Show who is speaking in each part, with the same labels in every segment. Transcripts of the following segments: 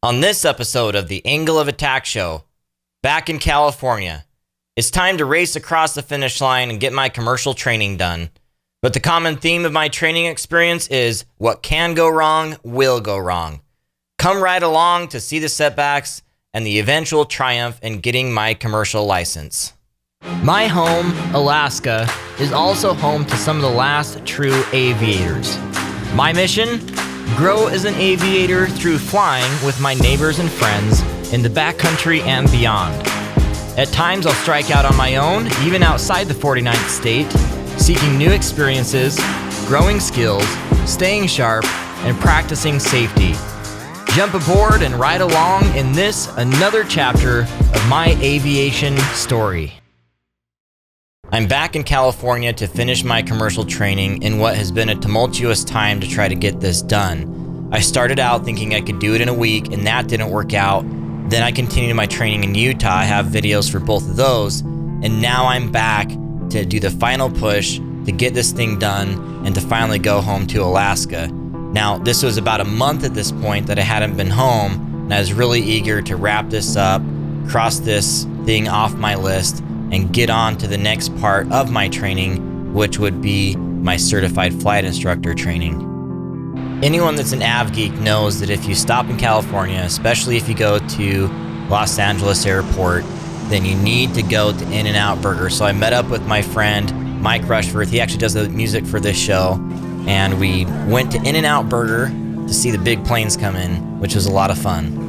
Speaker 1: On this episode of the Angle of Attack show, back in California, it's time to race across the finish line and get my commercial training done. But the common theme of my training experience is what can go wrong will go wrong. Come right along to see the setbacks and the eventual triumph in getting my commercial license. My home, Alaska, is also home to some of the last true aviators. My mission? Grow as an aviator through flying with my neighbors and friends in the backcountry and beyond. At times I'll strike out on my own, even outside the 49th state, seeking new experiences, growing skills, staying sharp, and practicing safety. Jump aboard and ride along in this, another chapter of my aviation story. I'm back in California to finish my commercial training in what has been a tumultuous time to try to get this done. I started out thinking I could do it in a week, and that didn't work out. Then I continued my training in Utah. I have videos for both of those, and now I'm back to do the final push to get this thing done and to finally go home to Alaska. Now, this was about a month at this point that I hadn't been home, and I was really eager to wrap this up, cross this thing off my list, and get on to the next part of my training, which would be my certified flight instructor training. Anyone that's an av geek knows that if you stop in California, especially if you go to Los Angeles Airport, then you need to go to In-N-Out Burger. So I met up with my friend, Mike Rushforth. He actually does the music for this show. And we went to In-N-Out Burger to see the big planes come in, which was a lot of fun.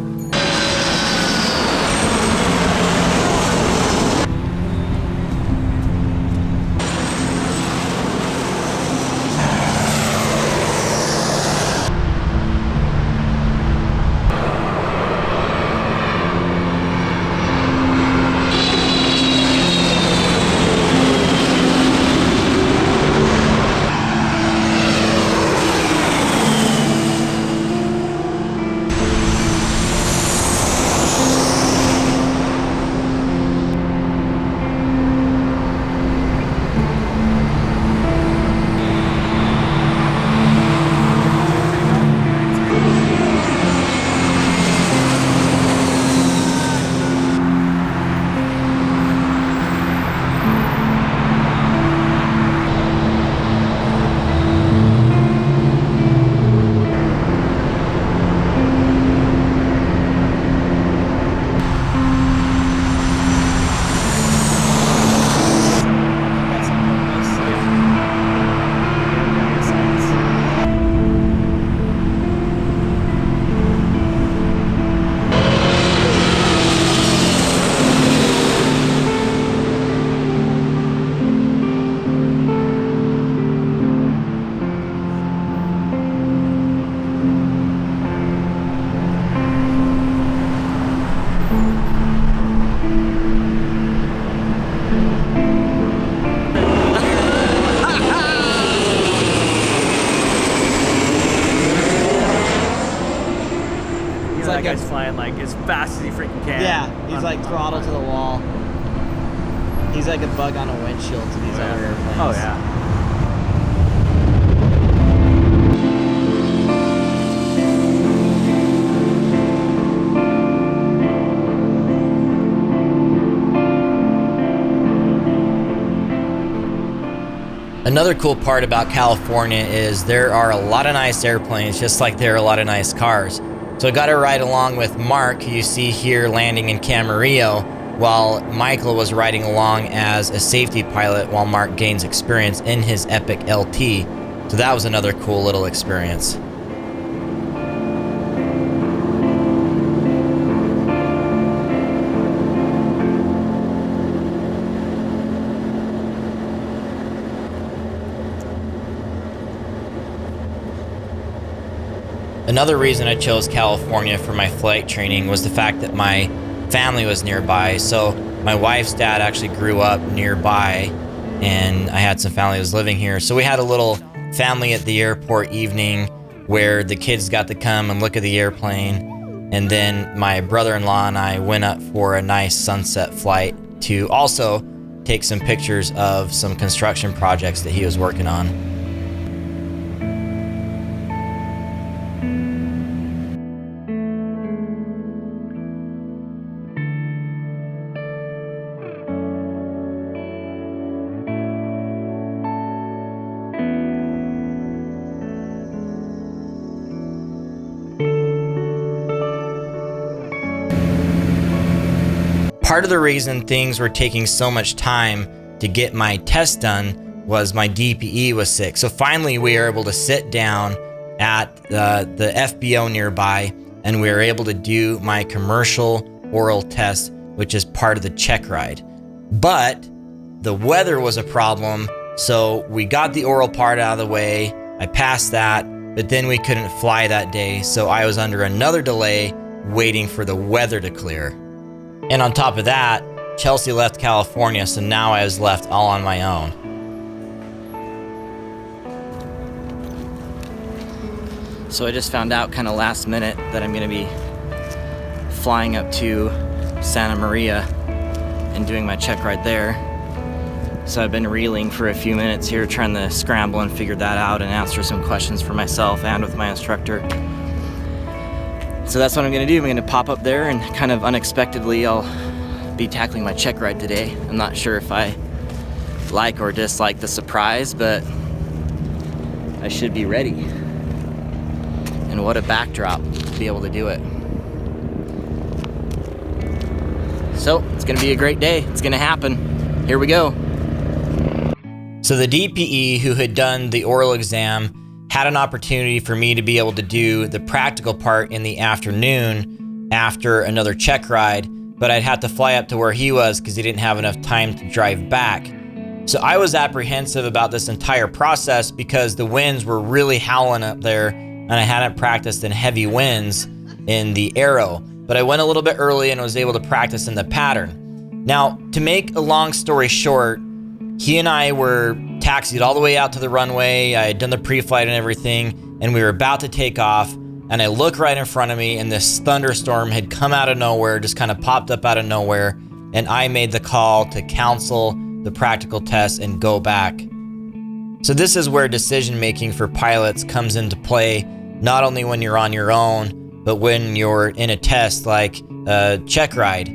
Speaker 2: That guy's flying like as fast as he freaking can.
Speaker 3: Yeah, he's like throttle to the wall. He's like a bug on a windshield to these other airplanes.
Speaker 2: Oh yeah.
Speaker 1: Another cool part about California is there are a lot of nice airplanes, just like there are a lot of nice cars. So I got to ride along with Mark, who you see here landing in Camarillo, while Michael was riding along as a safety pilot while Mark gains experience in his Epic LT. So that was another cool little experience. Another reason I chose California for my flight training was the fact that my family was nearby. So my wife's dad actually grew up nearby, and I had some family who was living here. So we had a little family at the airport evening where the kids got to come and look at the airplane. And then my brother-in-law and I went up for a nice sunset flight to also take some pictures of some construction projects that he was working on. part of the reason things were taking so much time to get my test done was my DPE was sick. So finally we were able to sit down at the FBO nearby, and we were able to do my commercial oral test, which is part of the check ride. But the weather was a problem, so we got the oral part out of the way. I passed that, but then we couldn't fly that day, so I was under another delay waiting for the weather to clear. And on top of that, Chelsea left California, so now I was left all on my own.
Speaker 3: So I just found out kind of last minute that I'm going to be flying up to Santa Maria and doing my check ride there. So I've been reeling for a few minutes here, trying to scramble and figure that out and answer some questions for myself and with my instructor. So that's what I'm going to do. I'm going to pop up there, and kind of unexpectedly I'll be tackling my check ride today. I'm not sure if I like or dislike the surprise, but I should be ready. And what a backdrop to be able to do it. So it's gonna be a great day. It's gonna happen. Here we go.
Speaker 1: So the DPE who had done the oral exam had an opportunity for me to be able to do the practical part in the afternoon after another check ride, but I'd have to fly up to where he was because he didn't have enough time to drive back. So I was apprehensive about this entire process because the winds were really howling up there, and I hadn't practiced in heavy winds in the Aero, but I went a little bit early and was able to practice in the pattern. Now, to make a long story short, he and I were taxied all the way out to the runway. I had done the pre-flight and everything, and we were about to take off, and I look right in front of me, and this thunderstorm had come out of nowhere, just kind of popped up out of nowhere, and I made the call to cancel the practical test and go back. So this is where decision-making for pilots comes into play, not only when you're on your own, but when you're in a test like a check ride.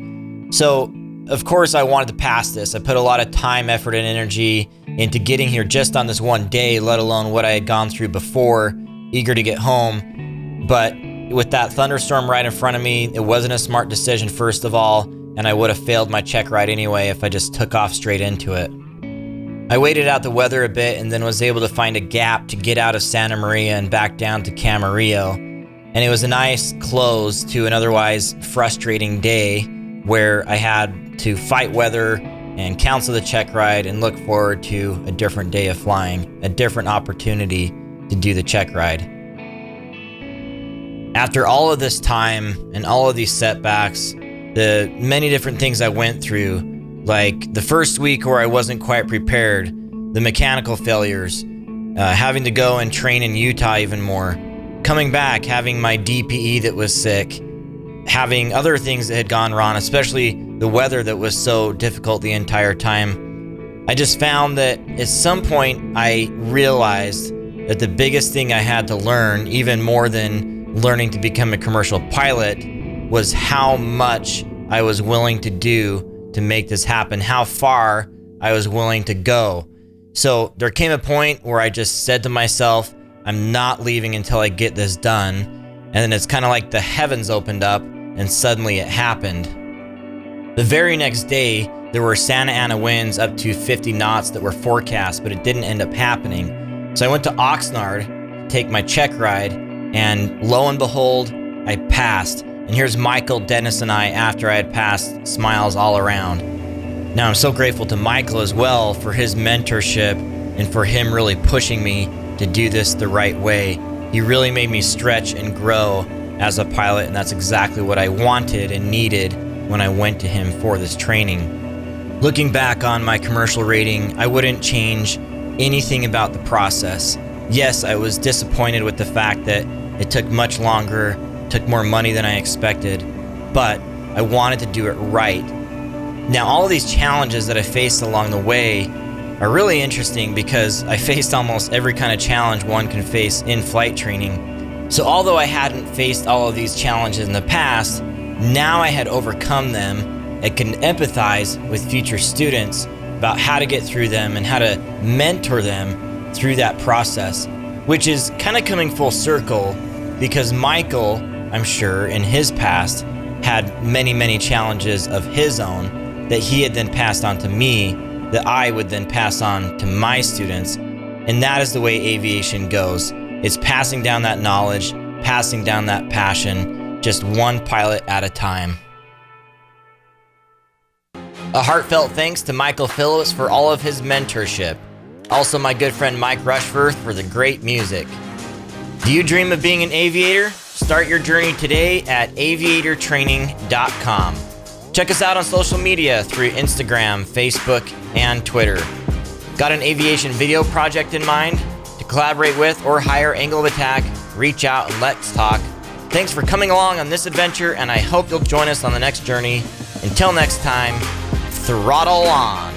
Speaker 1: So, of course, I wanted to pass this. I put a lot of time, effort, and energy into getting here just on this one day, let alone what I had gone through before, eager to get home. But with that thunderstorm right in front of me, it wasn't a smart decision, first of all, and I would have failed my check ride anyway if I just took off straight into it. I waited out the weather a bit and then was able to find a gap to get out of Santa Maria and back down to Camarillo. And it was a nice close to an otherwise frustrating day where I had to fight weather and cancel the check ride and look forward to a different day of flying, a different opportunity to do the check ride. After all of this time and all of these setbacks, the many different things I went through, like the first week where I wasn't quite prepared, the mechanical failures, having to go and train in Utah even more, coming back, having my DPE that was sick, having other things that had gone wrong, especially the weather that was so difficult the entire time. I just found that at some point I realized that the biggest thing I had to learn, even more than learning to become a commercial pilot, was how much I was willing to do to make this happen, how far I was willing to go. So there came a point where I just said to myself, I'm not leaving until I get this done. And then it's kind of like the heavens opened up and suddenly it happened. The very next day, there were Santa Ana winds up to 50 knots that were forecast, but it didn't end up happening. So I went to Oxnard to take my check ride, and lo and behold, I passed. And here's Michael, Dennis, and I after I had passed, smiles all around. Now I'm so grateful to Michael as well for his mentorship and for him really pushing me to do this the right way. He really made me stretch and grow as a pilot, and that's exactly what I wanted and needed when I went to him for this training. Looking back on my commercial rating, I wouldn't change anything about the process. Yes, I was disappointed with the fact that it took much longer, took more money than I expected, but I wanted to do it right. Now, all of these challenges that I faced along the way are really interesting because I faced almost every kind of challenge one can face in flight training. So although I hadn't faced all of these challenges in the past, now I had overcome them and can empathize with future students about how to get through them and how to mentor them through that process, which is kind of coming full circle because Michael, I'm sure, in his past, had many challenges of his own that he had then passed on to me, that I would then pass on to my students. And that is the way aviation goes. It's passing down that knowledge, passing down that passion, just one pilot at a time. A heartfelt thanks to Michael Phillips for all of his mentorship. Also my good friend Mike Rushforth for the great music. Do you dream of being an aviator? Start your journey today at aviatortraining.com. Check us out on social media through Instagram, Facebook, and Twitter. Got an aviation video project in mind? To collaborate with or hire Angle of Attack, reach out and let's talk. Thanks for coming along on this adventure, and I hope you'll join us on the next journey. Until next time, throttle on.